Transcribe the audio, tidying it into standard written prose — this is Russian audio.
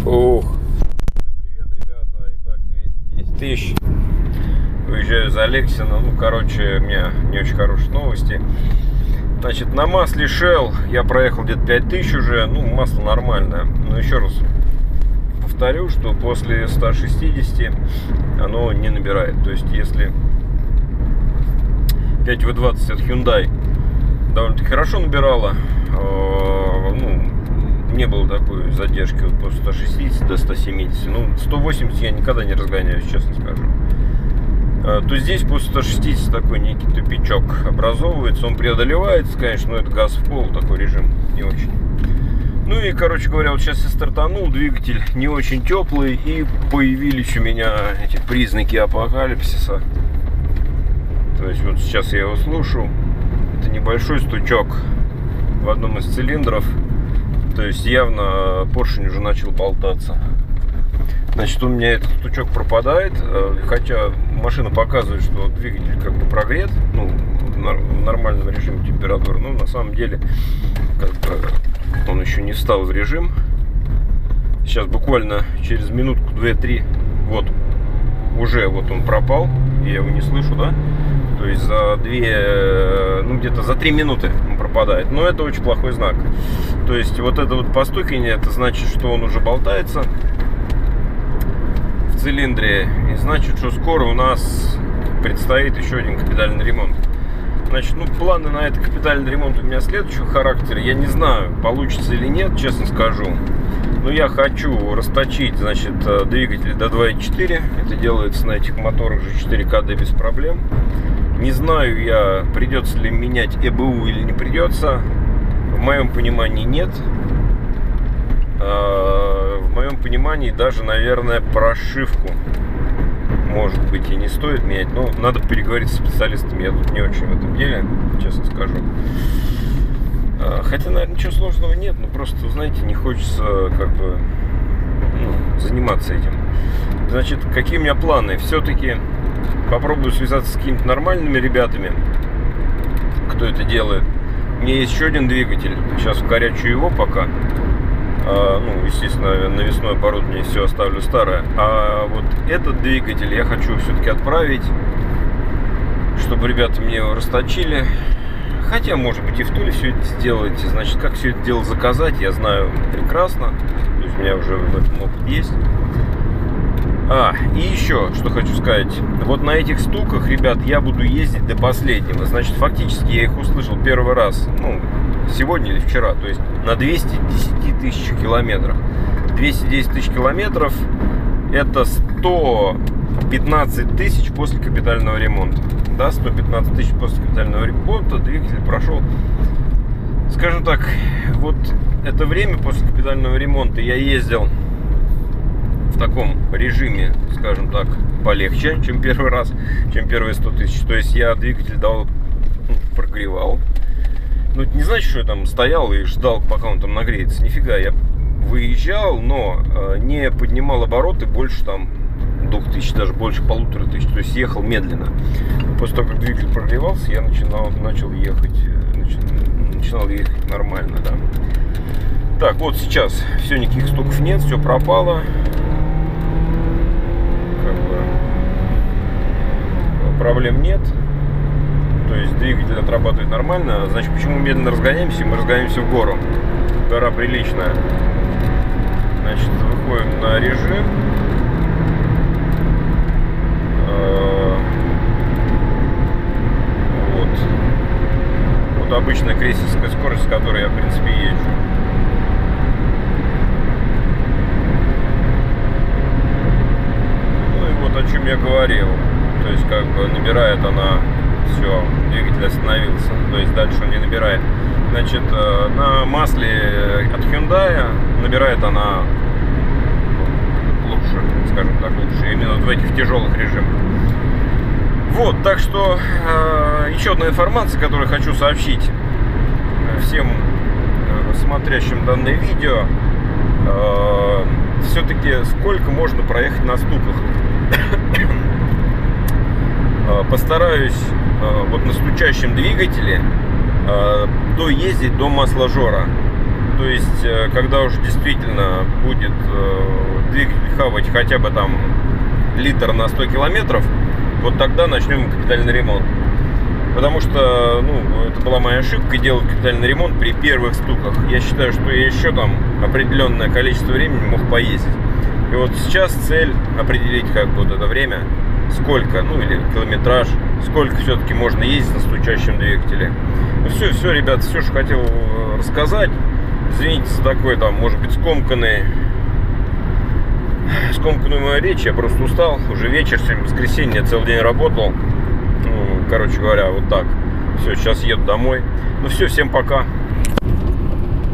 Ух. Привет, ребята. Итак, 210 тысяч. Выезжаю за Алексина. Ну, короче, у меня не очень хорошие новости. Значит, на масле Shell я проехал где-то 5000 уже. Ну, масло нормальное. Но еще раз повторю, что после 160 оно не набирает. То есть, если 5W20 от Hyundai довольно-таки хорошо набирала, не было такой задержки вот после 160 до 170. Ну, 180 я никогда не разгоняюсь, честно скажу. То здесь после 160 такой некий тупичок образовывается. Он преодолевается, конечно, но это газ в пол, такой режим не очень. Ну и, короче говоря, вот сейчас я стартанул, двигатель не очень теплый, и появились у меня эти признаки апокалипсиса. То есть вот сейчас я его слушаю. Это небольшой стучок в одном из цилиндров. То есть явно поршень уже начал болтаться. Значит, у меня этот стучок пропадает. Хотя машина показывает, что двигатель как бы прогрет. Ну, в нормальном режиме температуры. Но на самом деле как бы он еще не встал в режим. Сейчас буквально через минутку, 2-3. Вот. Уже вот он пропал. Я его не слышу, да? То есть за 2, ну где-то за 3 минуты он пропадает. Но это очень плохой знак. То есть вот это вот постукивание, это значит, что он уже болтается в цилиндре. И значит, что скоро у нас предстоит еще один капитальный ремонт. Значит, ну планы на этот капитальный ремонт у меня следующего характера. Я не знаю, получится или нет, честно скажу. Но я хочу расточить, значит, двигатель до 2.4. Это делается на этих моторах же 4 КД без проблем. Не знаю я, придется ли менять ЭБУ или не придется. В моем понимании нет. В моем понимании даже, наверное, прошивку может быть и не стоит менять. Но надо переговорить с специалистами. Я тут не очень в этом деле, честно скажу. Хотя, наверное, ничего сложного нет. Но просто, знаете, не хочется как бы заниматься этим. Значит, какие у меня планы? Все-таки попробую связаться с какими-то нормальными ребятами, кто это делает. У меня есть еще один двигатель. Сейчас вкорячу его пока. Ну, естественно, навесное оборудование все оставлю старое. А вот этот двигатель я хочу все-таки отправить, чтобы ребята мне его расточили. Хотя, может быть, и в Туле все это сделать. Значит, как все это дело заказать, я знаю прекрасно. То есть у меня уже в этом опыт есть. И еще, что хочу сказать. Вот на этих стуках, ребят, я буду ездить до последнего. Значит, фактически я их услышал первый раз, ну, сегодня или вчера. То есть на 210 тысяч километров. 210 тысяч километров — это 115 тысяч после капитального ремонта. Да, 115 тысяч после капитального ремонта двигатель прошел. Скажем так, вот это время после капитального ремонта я ездил в таком режиме, скажем так, полегче, чем первый раз, чем первые 100 тысяч. То есть я двигатель прогревал. Ну, это не значит, что я там стоял и ждал, пока он там нагреется. Нифига, я выезжал, но не поднимал обороты больше там 2000, даже больше 1500. То есть ехал медленно. После того, как двигатель прогревался, я начинал ехать нормально, да. Так, вот сейчас все, никаких стуков нет, все пропало. Проблем нет. То есть двигатель отрабатывает нормально. Значит, почему медленно разгоняемся? Мы разгоняемся в гору. Гора приличная. Значит, выходим на режим. Вот обычная крейсерская скорость, с которой я, в принципе, езжу. Ну и вот о чем я говорил. То есть, как бы, набирает она, все, двигатель остановился. То есть, дальше он не набирает. Значит, на масле от Hyundai набирает она лучше, скажем так, лучше. Именно в этих тяжелых режимах. Вот, так что, еще одна информация, которую хочу сообщить всем смотрящим данное видео. Все-таки сколько можно проехать на стуках? Постараюсь вот на стучащем двигателе доездить до масложора. То есть, когда уже действительно будет двигатель хавать хотя бы там литр на 100 километров, вот тогда начнем капитальный ремонт. Потому что, ну, это была моя ошибка делать капитальный ремонт при первых стуках. Я считаю, что я еще там определенное количество времени мог поездить. И вот сейчас цель определить как бы вот это время, сколько, ну или километраж, сколько все-таки можно ездить на стучащем двигателе. Ну все, ребят, все, что хотел рассказать. Извините за такой там, может быть, скомканную мою речь. Я просто устал, уже вечер, сегодня воскресенье, я целый день работал. Ну, короче говоря, вот так. Все, сейчас еду домой. Ну все, всем пока.